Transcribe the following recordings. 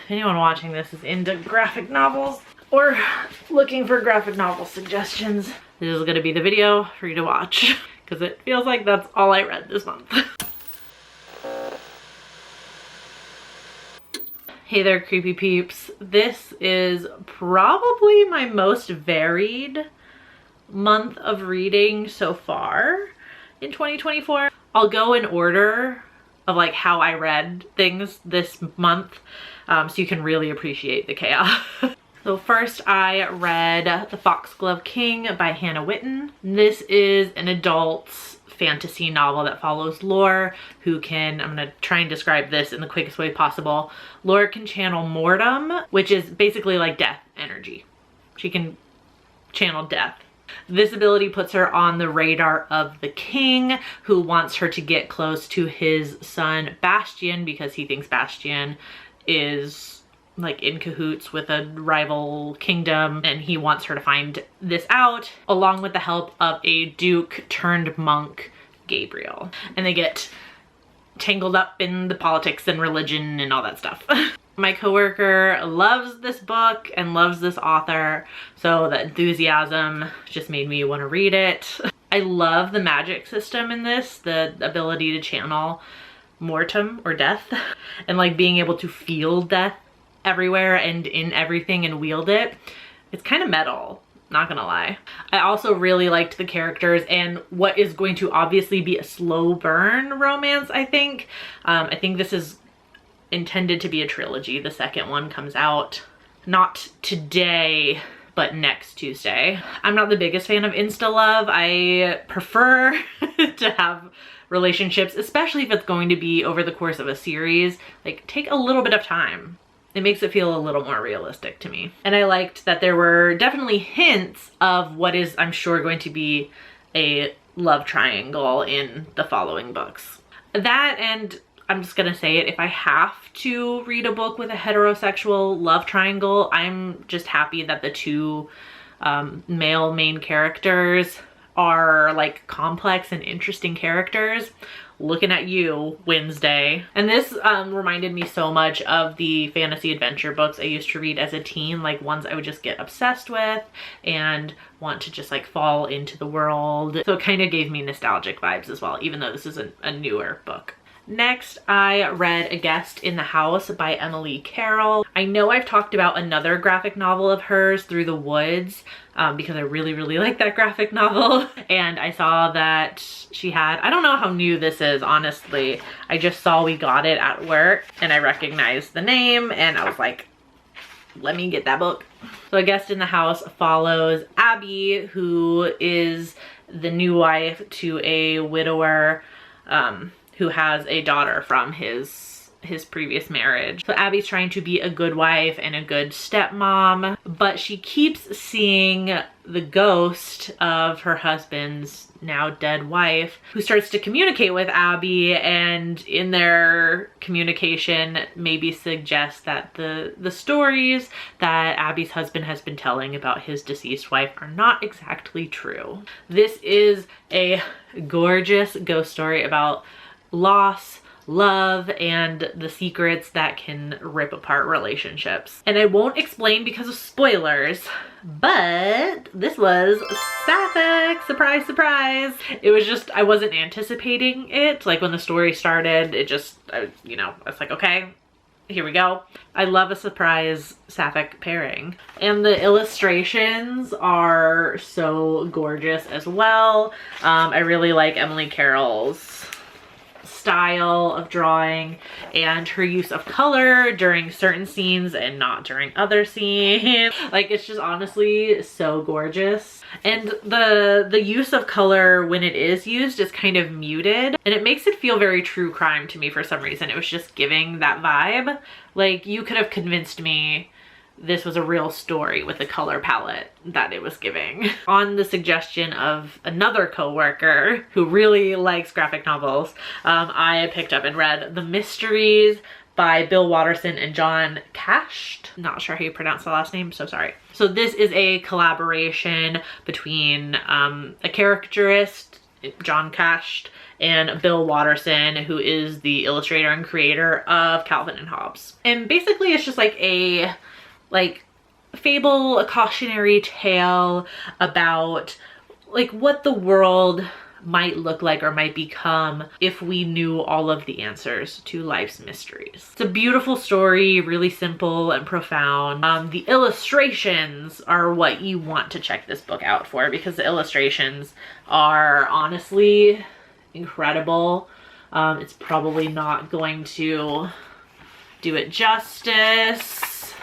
if anyone watching this is into graphic novels or looking for graphic novel suggestions, this is gonna be the video for you to watch because it feels like that's all I read this month. Hey there, creepy peeps. This is probably my most varied month of reading so far in 2024. I'll go in order of like how I read things this month so you can really appreciate the chaos. So first I read The Foxglove King by Hannah Witten. This is an adult fantasy novel that follows Lore, who can, I'm gonna try and describe this in the quickest way possible. Lore can channel mortem, which is basically like death energy. She can channel death. This ability puts her on the radar of the king, who wants her to get close to his son Bastian because he thinks Bastian is like in cahoots with a rival kingdom, and he wants her to find this out along with the help of a duke turned monk, Gabriel. And they get tangled up in the politics and religion and all that stuff. My coworker loves this book and loves this author, so the enthusiasm just made me want to read it. I love the magic system in this, the ability to channel mortem or death and like being able to feel death everywhere and in everything and wield it. It's kind of metal, not gonna lie. I also really liked the characters and what is going to obviously be a slow burn romance, I think. I think this is intended to be a trilogy. The second one comes out not today, but next Tuesday. I'm not the biggest fan of insta love. I prefer to have relationships, especially if it's going to be over the course of a series, like take a little bit of time. It makes it feel a little more realistic to me. And I liked that there were definitely hints of what is, I'm sure, going to be a love triangle in the following books. That, and I'm just gonna say it, if I have to read a book with a heterosexual love triangle, I'm just happy that the two male main characters are like complex and interesting characters. Looking at you, Wednesday. And this reminded me so much of the fantasy adventure books I used to read as a teen, like ones I would just get obsessed with and want to just like fall into the world. So it kind of gave me nostalgic vibes as well, even though this is a newer book. Next, I read A Guest in the House by Emily Carroll. I know I've talked about another graphic novel of hers, Through the Woods, because I really, really like that graphic novel. And I saw that she had, I don't know how new this is, honestly. I just saw we got it at work and I recognized the name and I was like, let me get that book. So A Guest in the House follows Abby, who is the new wife to a widower, who has a daughter from his previous marriage. So Abby's trying to be a good wife and a good stepmom, but she keeps seeing the ghost of her husband's now dead wife, who starts to communicate with Abby, and in their communication maybe suggests that the stories that Abby's husband has been telling about his deceased wife are not exactly true. This is a gorgeous ghost story about loss, love, and the secrets that can rip apart relationships. And I won't explain because of spoilers, but this was sapphic, surprise, surprise. It was just, I wasn't anticipating it. Like when the story started, it just, I was like, okay, here we go. I love a surprise sapphic pairing. And the illustrations are so gorgeous as well. I really like Emily Carroll's style of drawing and her use of color during certain scenes and not during other scenes. Like, it's just honestly so gorgeous. And the use of color when it is used is kind of muted, and it makes it feel very true crime to me for some reason. It was just giving that vibe. Like, you could have convinced me this was a real story with the color palette that it was giving. On the suggestion of another coworker who really likes graphic novels, I picked up and read The Mysteries by Bill Watterson and John Casht. Not sure how you pronounce the last name, so sorry. So this is a collaboration between a caricaturist John Casht and Bill Watterson, who is the illustrator and creator of Calvin and Hobbes. And basically it's just like a fable, a cautionary tale about like what the world might look like or might become if we knew all of the answers to life's mysteries. It's a beautiful story, really simple and profound. The illustrations are what you want to check this book out for, because the illustrations are honestly incredible. It's probably not going to do it justice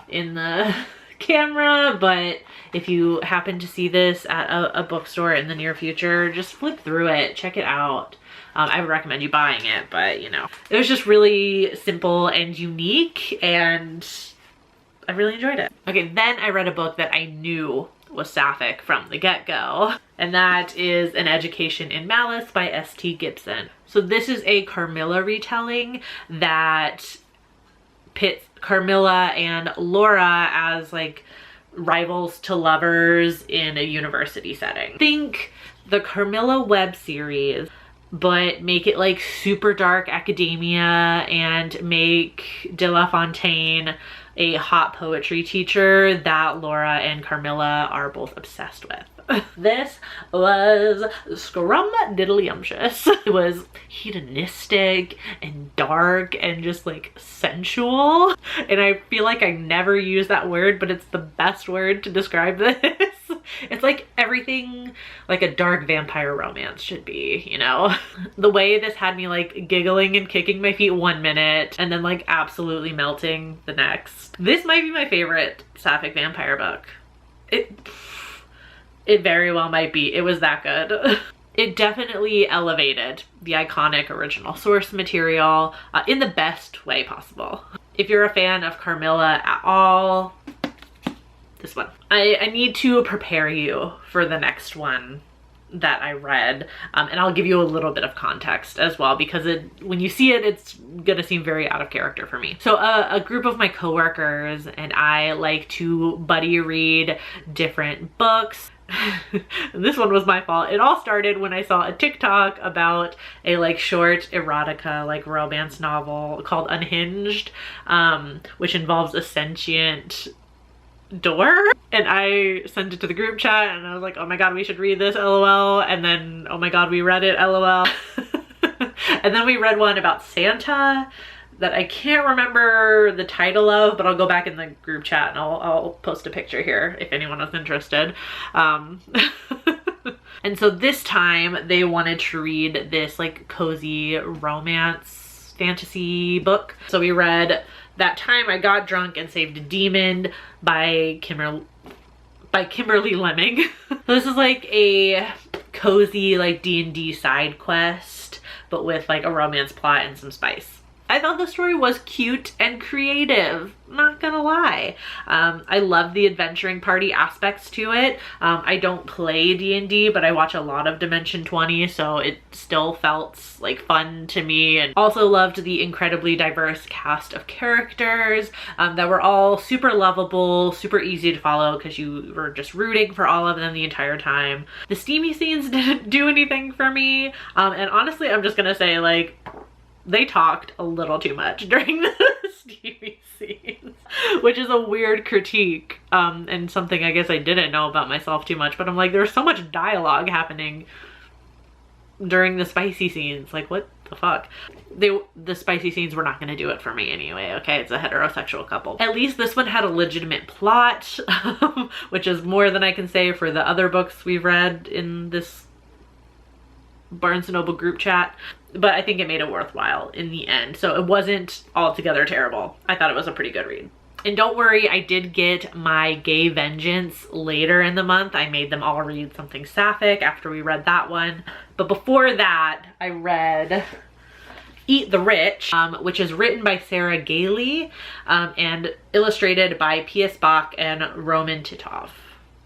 in the camera, but if you happen to see this at a bookstore in the near future, just flip through it, check it out. I would recommend you buying it, but you know, it was just really simple and unique and I really enjoyed it. Okay, then I read a book that I knew was sapphic from the get-go, and that is An Education in Malice by S.T. Gibson. So this is a Carmilla retelling that pits Carmilla and Laura as like rivals to lovers in a university setting. Think the Carmilla web series, but make it like super dark academia and make De La Fontaine a hot poetry teacher that Laura and Carmilla are both obsessed with. This was scrumdiddlyumptious. It was hedonistic and dark and just like sensual. And I feel like I never use that word, but it's the best word to describe this. It's like everything like a dark vampire romance should be, you know? The way this had me like giggling and kicking my feet 1 minute and then like absolutely melting the next. This might be my favorite sapphic vampire book. It very well might be. It was that good. It definitely elevated the iconic original source material in the best way possible. If you're a fan of Carmilla at all, this one. I need to prepare you for the next one that I read, and I'll give you a little bit of context as well, because when you see it, it's gonna seem very out of character for me. So a group of my coworkers and I like to buddy read different books. This one was my fault. It all started when I saw a TikTok about a like short erotica like romance novel called Unhinged, which involves a sentient door, and I sent it to the group chat and I was like, oh my god, we should read this, lol. And then oh my god, we read it, lol. And then we read one about Santa that I can't remember the title of, but I'll go back in the group chat and I'll post a picture here if anyone is interested. And so this time they wanted to read this like cozy romance fantasy book. So we read That Time I Got Drunk and Saved a Demon by Kimberly Lemming. So this is like a cozy like D&D side quest, but with like a romance plot and some spice. I thought the story was cute and creative, not gonna lie. I love the adventuring party aspects to it. I don't play D&D, but I watch a lot of Dimension 20, so it still felt like fun to me. And also loved the incredibly diverse cast of characters that were all super lovable, super easy to follow because you were just rooting for all of them the entire time. The steamy scenes didn't do anything for me, and honestly, I'm just gonna say like, they talked a little too much during the steamy scenes, which is a weird critique, and something I guess I didn't know about myself too much, but I'm like, there's so much dialogue happening during the spicy scenes. Like, what the fuck? The spicy scenes were not gonna do it for me anyway, okay? It's a heterosexual couple. At least this one had a legitimate plot, which is more than I can say for the other books we've read in this Barnes & Noble group chat. But I think it made it worthwhile in the end. So it wasn't altogether terrible. I thought it was a pretty good read. And don't worry, I did get my gay vengeance later in the month. I made them all read something sapphic after we read that one. But before that, I read Eat the Rich, which is written by Sarah Gailey and illustrated by P.S. Bach and Roman Titov.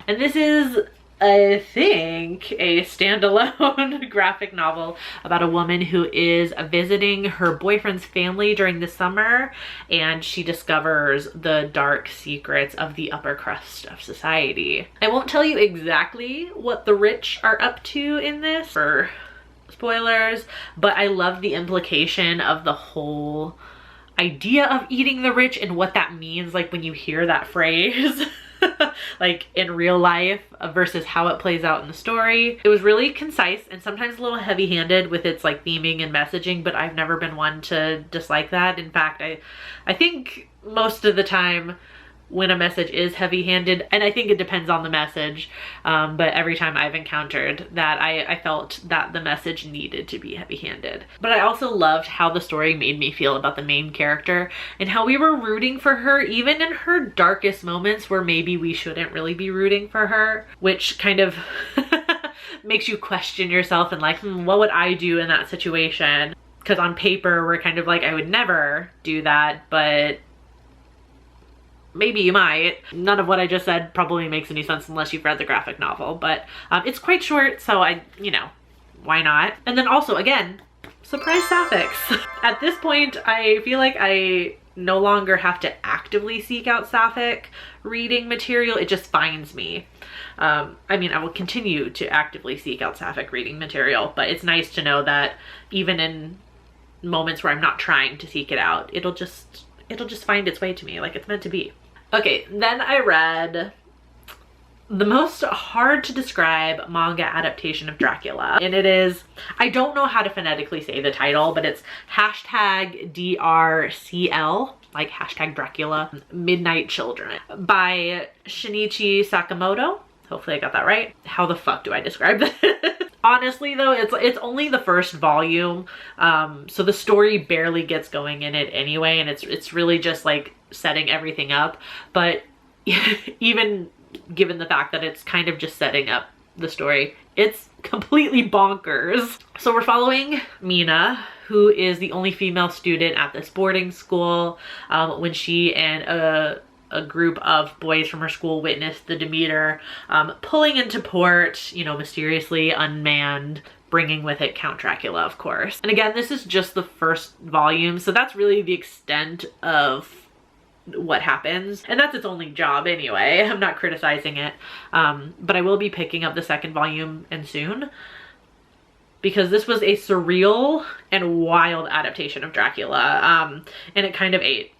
And this is I think, a standalone graphic novel about a woman who is visiting her boyfriend's family during the summer, and she discovers the dark secrets of the upper crust of society. I won't tell you exactly what the rich are up to in this for spoilers, but I love the implication of the whole idea of eating the rich and what that means, like when you hear that phrase. Like in real life versus how it plays out in the story. It was really concise and sometimes a little heavy-handed with its like theming and messaging, but I've never been one to dislike that. In fact, I think most of the time when a message is heavy-handed, and I think it depends on the message, but every time I've encountered that, I felt that the message needed to be heavy-handed. But I also loved how the story made me feel about the main character and how we were rooting for her even in her darkest moments where maybe we shouldn't really be rooting for her, which kind of makes you question yourself and like, what would I do in that situation? Because on paper we're kind of like, I would never do that, but maybe you might. None of what I just said probably makes any sense unless you've read the graphic novel, but it's quite short, so you know, why not? And then also, again, surprise sapphics. At this point, I feel like I no longer have to actively seek out sapphic reading material. It just finds me. I mean, I will continue to actively seek out sapphic reading material, but it's nice to know that even in moments where I'm not trying to seek it out, it'll just find its way to me like it's meant to be. Okay, then I read the most hard to describe manga adaptation of Dracula, and it is, I don't know how to phonetically say the title, but it's hashtag DRCL, like hashtag Dracula, Midnight Children, by Shinichi Sakamoto. Hopefully I got that right. How the fuck do I describe this? Honestly though, it's only the first volume, so the story barely gets going in it anyway, and it's really just like setting everything up. But even given the fact that it's kind of just setting up the story, it's completely bonkers. So we're following Mina, who is the only female student at this boarding school, when she and a group of boys from her school witnessed the Demeter pulling into port, you know, mysteriously unmanned, bringing with it Count Dracula, of course. And again, this is just the first volume, so that's really the extent of what happens, and that's its only job anyway. I'm not criticizing it, but I will be picking up the second volume and soon, because this was a surreal and wild adaptation of Dracula, and it kind of ate.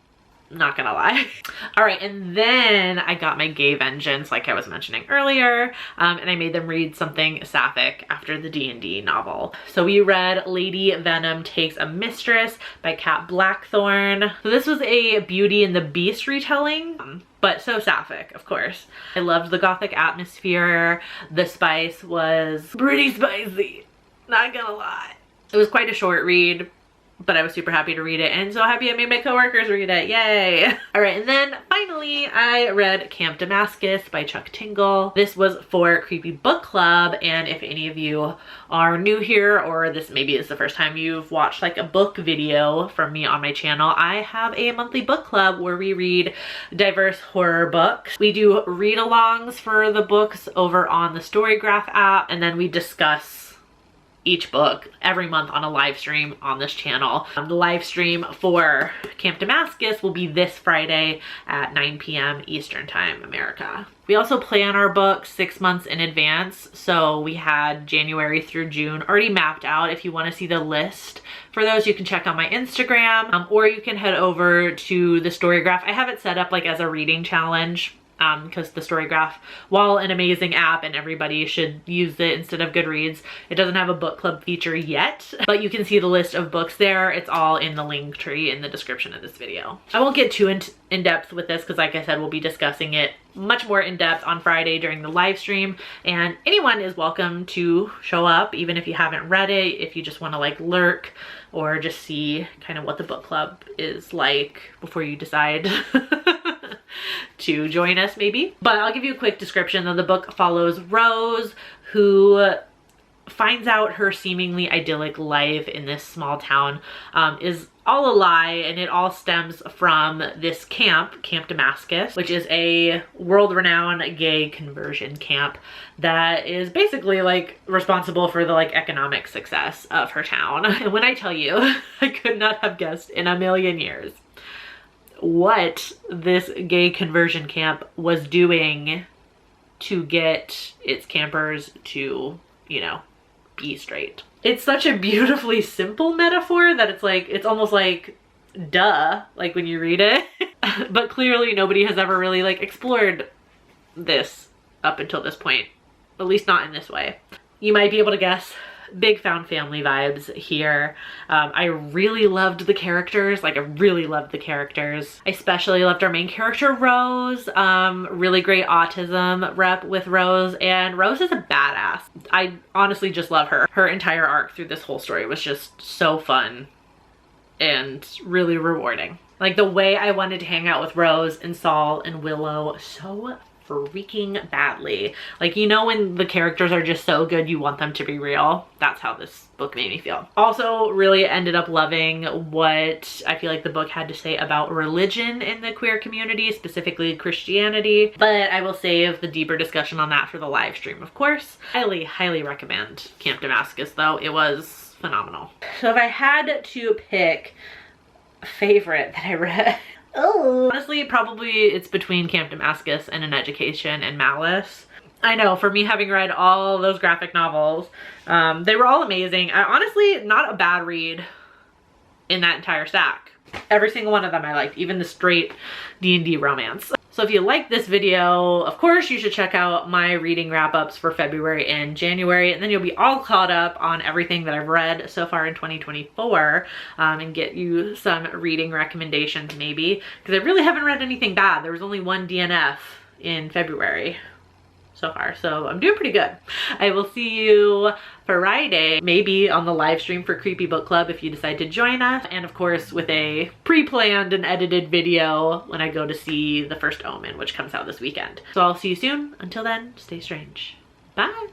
Not gonna lie. All right, and then I got my gay vengeance, like I was mentioning earlier, and I made them read something sapphic after the D&D novel. So we read Lady Venom Takes a Mistress by Kat Blackthorne. So this was a Beauty and the Beast retelling, but so sapphic, of course. I loved the gothic atmosphere. The spice was pretty spicy, not gonna lie. It was quite a short read, but I was super happy to read it, and so happy I made my coworkers read it. Yay! All right, and then finally I read Camp Damascus by Chuck Tingle. This was for Creepy Book Club, and if any of you are new here, or this maybe is the first time you've watched like a book video from me on my channel, I have a monthly book club where we read diverse horror books. We do read-alongs for the books over on the Storygraph app, and then we discuss each book every month on a live stream on this channel. The live stream for Camp Damascus will be this Friday at 9 p.m. Eastern Time, America. We also plan our books 6 months in advance, so we had January through June already mapped out. If you want to see the list for those, you can check out my Instagram, or you can head over to the Storygraph. I have it set up like as a reading challenge, because the Storygraph, while an amazing app and everybody should use it instead of Goodreads, it doesn't have a book club feature yet, but you can see the list of books there. It's all in the link tree in the description of this video. I won't get too in depth with this because, like I said, we'll be discussing it much more in depth on Friday during the live stream, and anyone is welcome to show up, even if you haven't read it, if you just want to like lurk or just see kind of what the book club is like before you decide to join us maybe. But I'll give you a quick description. The book follows Rose, who finds out her seemingly idyllic life in this small town is all a lie, and it all stems from this camp, Camp Damascus, which is a world-renowned gay conversion camp that is basically like responsible for the like economic success of her town. And when I tell you, I could not have guessed in a million years what this gay conversion camp was doing to get its campers to, you know, be straight. It's such a beautifully simple metaphor that it's like, it's almost like, duh, like when you read it. But clearly nobody has ever really like explored this up until this point, at least not in this way. You might be able to guess, big found family vibes here. I really loved the characters. Like I really loved the characters. I especially loved our main character, Rose. Really great autism rep with Rose, and Rose is a badass. I honestly just love her. Her entire arc through this whole story was just so fun and really rewarding. Like the way I wanted to hang out with Rose and Saul and Willow so freaking badly. Like, you know, when the characters are just so good you want them to be real. That's how this book made me feel. Also really ended up loving what I feel like the book had to say about religion in the queer community, specifically Christianity, but I will save the deeper discussion on that for the live stream, of course. Highly recommend Camp Damascus though. It was phenomenal. So if I had to pick a favorite that I read, oh, honestly, probably it's between Camp Damascus and An Education and Malice. I know, for me having read all those graphic novels, they were all amazing. Honestly, not a bad read in that entire stack. Every single one of them I liked, even the straight D&D romance. So if you like this video, of course you should check out my reading wrap-ups for February and January, and then you'll be all caught up on everything that I've read so far in 2024, and get you some reading recommendations maybe, because I really haven't read anything bad. There was only one DNF in February so far, so I'm doing pretty good. I will see you Friday, maybe on the live stream for Creepy Book Club if you decide to join us, and of course with a pre-planned and edited video when I go to see The First Omen, which comes out this weekend. So I'll see you soon. Until then, stay strange. Bye.